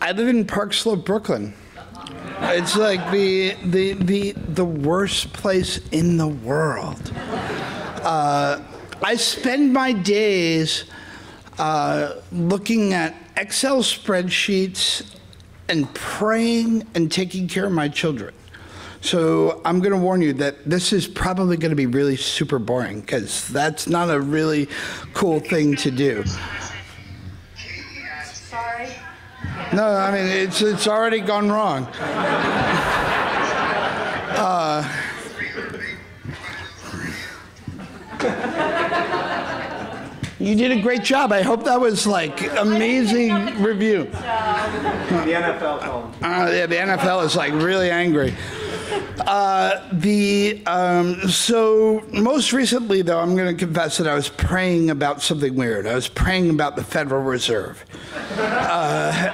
I live in Park Slope, Brooklyn. It's like the worst place in the world. I spend my days looking at Excel spreadsheets and praying and taking care of my children. So I'm going to warn you that this is probably going to be really super boring, because that's not a really cool thing to do. Sorry. No, I mean, it's already gone wrong. You did a great job. I hope that was like amazing review. The NFL called. Yeah, the NFL is like really angry. So most recently, though, I'm going to confess that I was praying about something weird. I was praying about the Federal Reserve.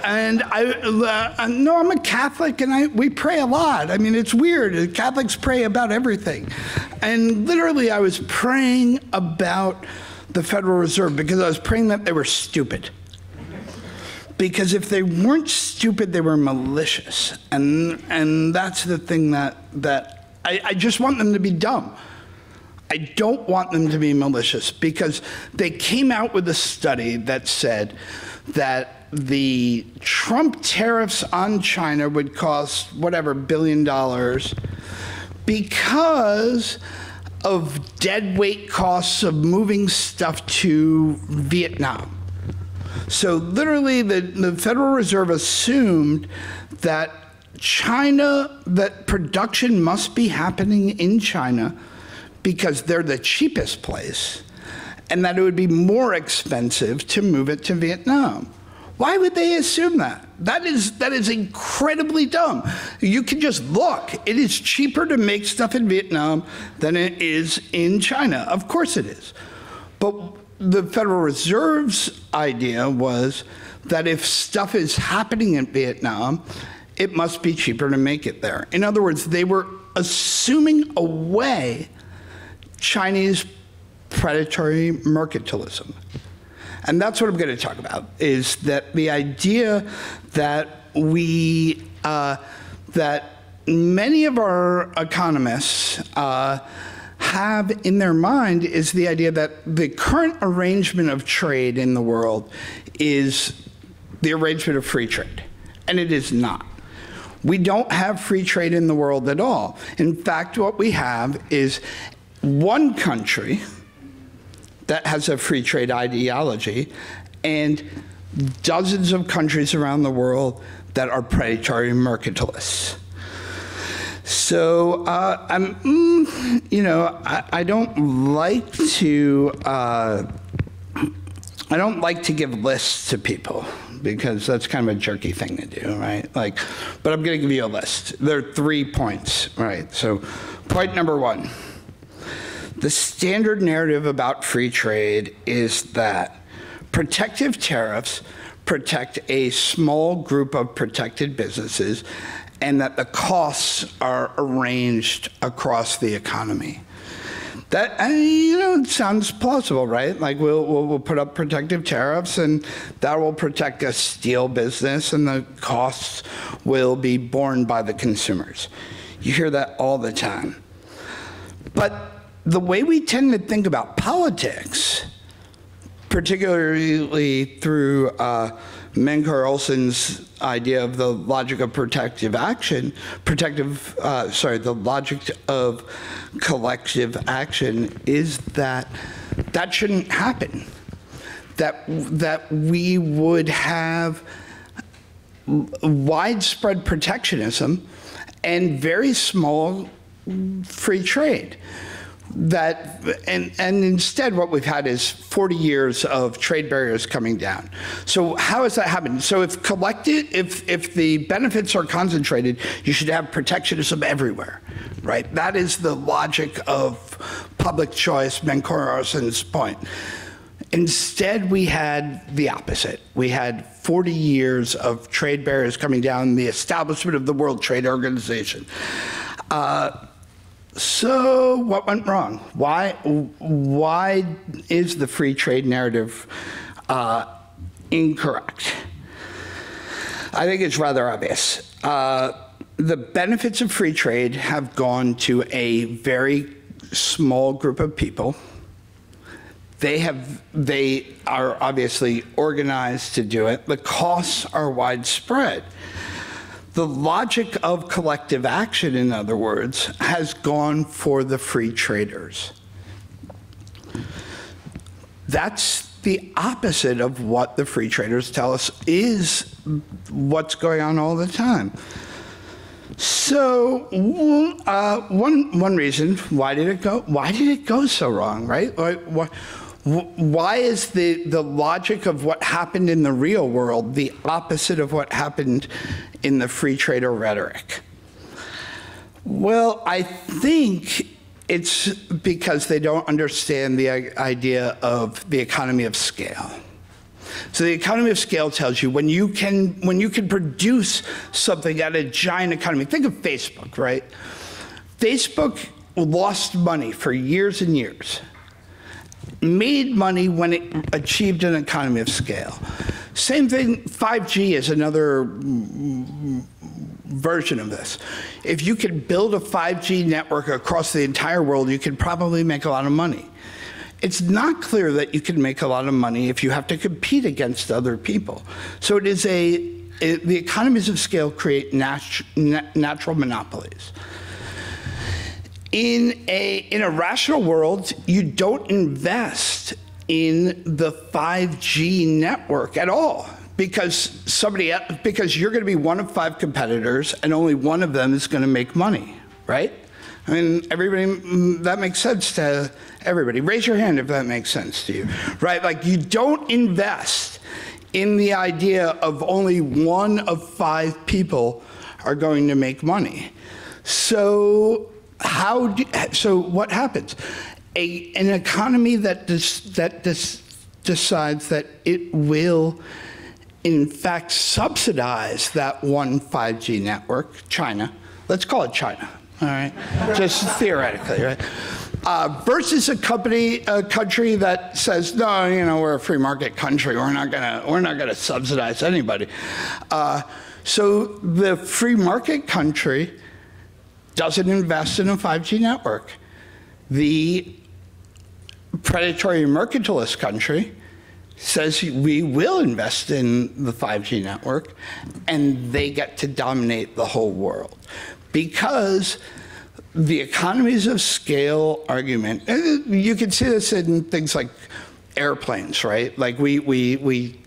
And I'm a Catholic, and we pray a lot. I mean, it's weird. Catholics pray about everything. And literally, I was praying about the Federal Reserve because I was praying that they were stupid. Because if they weren't stupid, they were malicious. And that's the thing that I just want them to be dumb. I don't want them to be malicious, because they came out with a study that said that the Trump tariffs on China would cost whatever $1 billion because of deadweight costs of moving stuff to Vietnam. So literally the Federal Reserve assumed that that production must be happening in China because they're the cheapest place, and that it would be more expensive to move it to Vietnam. Why would they assume that? That is incredibly dumb. You can just look. It is cheaper to make stuff in Vietnam than it is in China. Of course it is. But the Federal Reserve's idea was that if stuff is happening in Vietnam, it must be cheaper to make it there. In other words, they were assuming away Chinese predatory mercantilism. And that's what I'm going to talk about, is that the idea that that many of our economists have in their mind is the idea that the current arrangement of trade in the world is the arrangement of free trade. And it is not. We don't have free trade in the world at all. In fact, what we have is one country that has a free trade ideology and dozens of countries around the world that are predatory mercantilists. So I don't like to give lists to people, because that's kind of a jerky thing to do, right? But I'm going to give you a list. There are 3 points, right? So point number 1. The standard narrative about free trade is that protective tariffs protect a small group of protected businesses, and that the costs are arranged across the economy. That, it sounds plausible, right? Like we'll put up protective tariffs, and that will protect a steel business, and the costs will be borne by the consumers. You hear that all the time. But the way we tend to think about politics, particularly through Menkar Olson's idea of the logic of protective action, the logic of collective action, is that that shouldn't happen. That we would have widespread protectionism and very small free trade. And instead what we've had is 40 years of trade barriers coming down. So how has that happened? So if the benefits are concentrated, you should have protectionism everywhere, right? That is the logic of public choice, Menkar Olson's point. Instead, we had the opposite. We had 40 years of trade barriers coming down, the establishment of the World Trade Organization. So what went wrong? Why is the free trade narrative incorrect? I think it's rather obvious. The benefits of free trade have gone to a very small group of people. They are obviously organized to do it. The costs are widespread. The logic of collective action, in other words, has gone for the free traders. That's the opposite of what the free traders tell us is what's going on all the time. So one reason, why did it go so wrong, right? Why is the logic of what happened in the real world the opposite of what happened in the free trader rhetoric? Well, I think it's because they don't understand the idea of the economy of scale. So the economy of scale tells you when you can produce something at a giant economy. Think of Facebook, right? Facebook lost money for years and years, made money when it achieved an economy of scale. Same thing, 5G is another version of this. If you could build a 5G network across the entire world, you could probably make a lot of money. It's not clear that you can make a lot of money if you have to compete against other people. So it is the economies of scale create natural monopolies. In a rational world, you don't invest in the 5G network at all because you're going to be one of 5 competitors and only one of them is going to make money, right? I mean, everybody, that makes sense to everybody. Raise your hand if that makes sense to you, right? Like, you don't invest in the idea of only one of 5 people are going to make money. So what happens? An economy that decides that it will, in fact, subsidize that one 5G network, China, let's call it China, all right? Just theoretically, right? Versus a country that says, no, we're a free market country. We're not gonna subsidize anybody. So the free market country doesn't invest in a 5G network. The predatory mercantilist country says we will invest in the 5G network, and they get to dominate the whole world. Because the economies of scale argument, you can see this in things like airplanes, right? Like we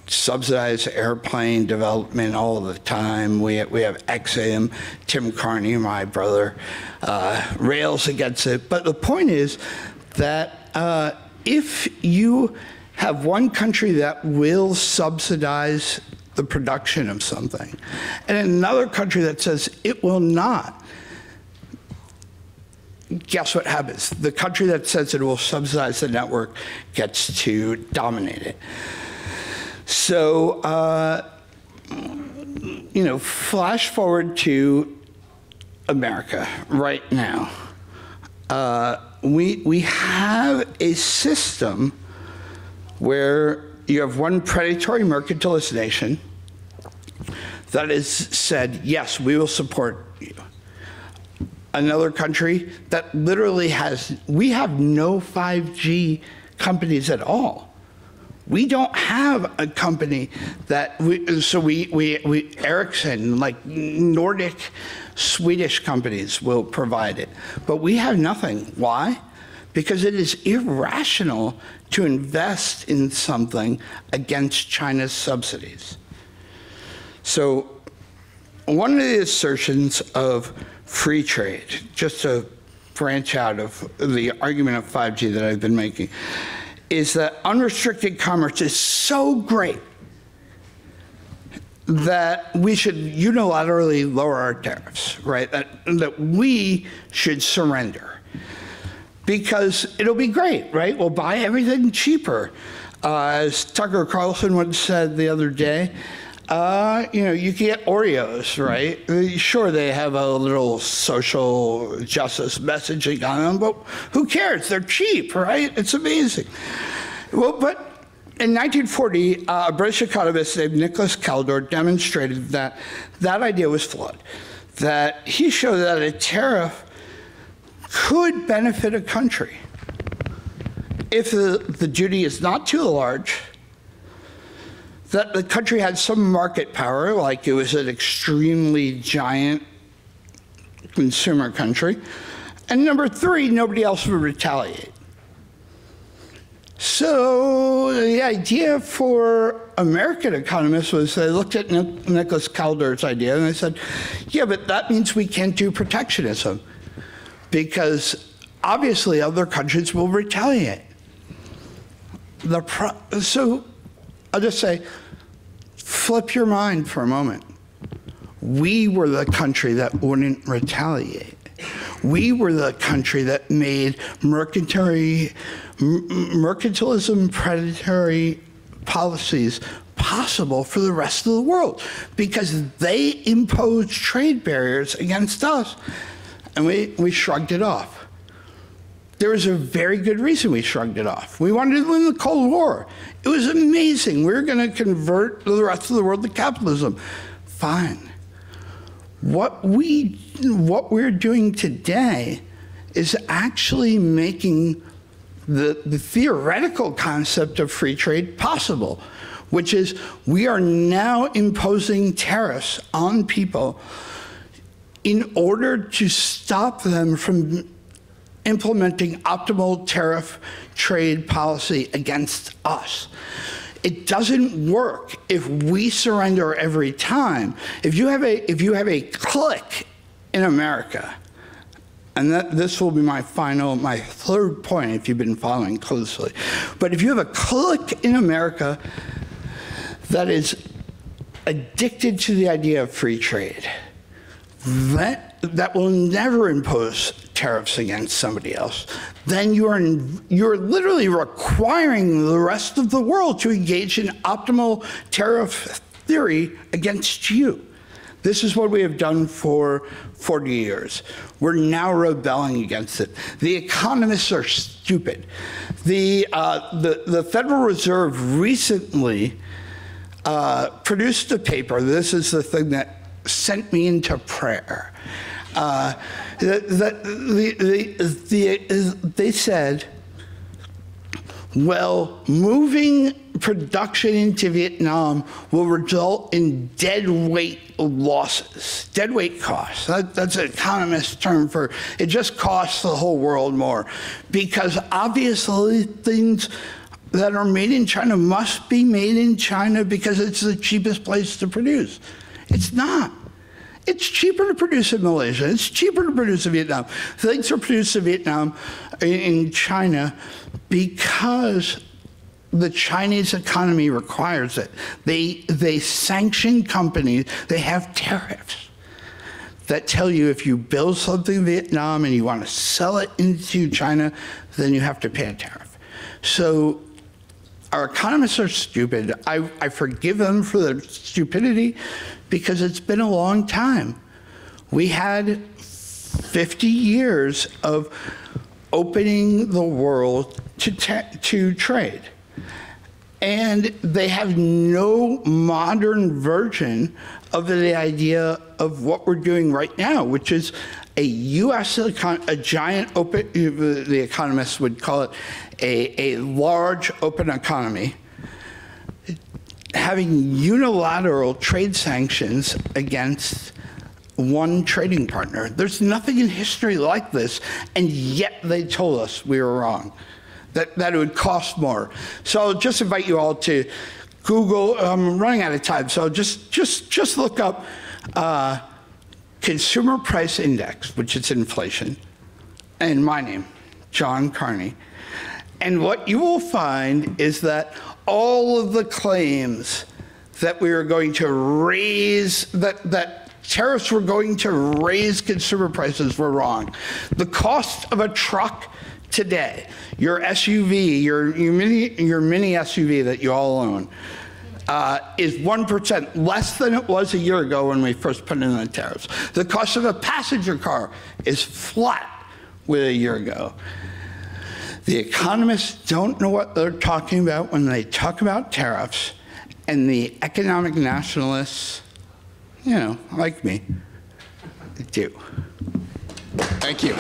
subsidize airplane development all the time. We have Exim, Tim Carney, my brother, rails against it. But the point is that if you have one country that will subsidize the production of something, and another country that says it will not, guess what happens? The country that says it will subsidize the network gets to dominate it. So, flash forward to America right now. We have a system where you have one predatory mercantilist nation that has said, yes, we will support you. Another country that literally we have no 5G companies at all. We don't have a company that Ericsson, like Nordic, Swedish companies will provide it. But we have nothing. Why? Because it is irrational to invest in something against China's subsidies. So one of the assertions of free trade, just to branch out of the argument of 5G that I've been making, is that unrestricted commerce is so great that we should unilaterally lower our tariffs, right? That we should surrender because it'll be great, right? We'll buy everything cheaper. As Tucker Carlson once said the other day, you can get Oreos, right? Sure, they have a little social justice messaging on them, but who cares? They're cheap, right? It's amazing. Well, but in 1940, a British economist named Nicholas Caldor demonstrated that that idea was flawed, that he showed that a tariff could benefit a country if the duty is not too large, that the country had some market power, like it was an extremely giant consumer country, and number three, nobody else would retaliate. So the idea for American economists was they looked at Nicholas Caldor's idea and they said, yeah, but that means we can't do protectionism because obviously other countries will retaliate. So I'll just say, flip your mind for a moment. We were the country that wouldn't retaliate. We were the country that made mercantilism, predatory policies possible for the rest of the world because they imposed trade barriers against us, and we shrugged it off. There was a very good reason we shrugged it off. We wanted to win the Cold War. It was amazing. We were going to convert the rest of the world to capitalism. Fine. What we're doing today is actually making the theoretical concept of free trade possible, which is we are now imposing tariffs on people in order to stop them from implementing optimal tariff trade policy against us. It doesn't work if we surrender every time. If you have a clique in America, and this will be my third point if you've been following closely, but if you have a clique in America that is addicted to the idea of free trade, that will never impose tariffs against somebody else, then you're literally requiring the rest of the world to engage in optimal tariff theory against you. This is what we have done for 40 years. We're now rebelling against it. The economists are stupid. The Federal Reserve recently produced a paper. This is the thing that sent me into prayer. They said, well, moving production into Vietnam will result in deadweight losses, deadweight costs. That's an economist term for it just costs the whole world more. Because obviously things that are made in China must be made in China because it's the cheapest place to produce. It's not. It's cheaper to produce in Malaysia. It's cheaper to produce in Vietnam. Things are produced in Vietnam, in China, because the Chinese economy requires it. They sanction companies. They have tariffs that tell you if you build something in Vietnam and you want to sell it into China, then you have to pay a tariff. So our economists are stupid. I forgive them for their stupidity because it's been a long time. We had 50 years of opening the world to trade. And they have no modern version of the idea of what we're doing right now, which is a a giant open, the economists would call it a large open economy, having unilateral trade sanctions against one trading partner. There's nothing in history like this, and yet they told us we were wrong, that it would cost more. So I'll just invite you all to Google. I'm running out of time, so just look up Consumer Price Index, which is inflation, and my name, John Carney. And what you will find is that all of the claims that we were going to raise, that tariffs were going to raise consumer prices were wrong. The cost of a truck today, your SUV, your mini SUV that you all own, is 1% less than it was a year ago when we first put in the tariffs. The cost of a passenger car is flat with a year ago. The economists don't know what they're talking about when they talk about tariffs, and the economic nationalists, you know, like me, do. Thank you.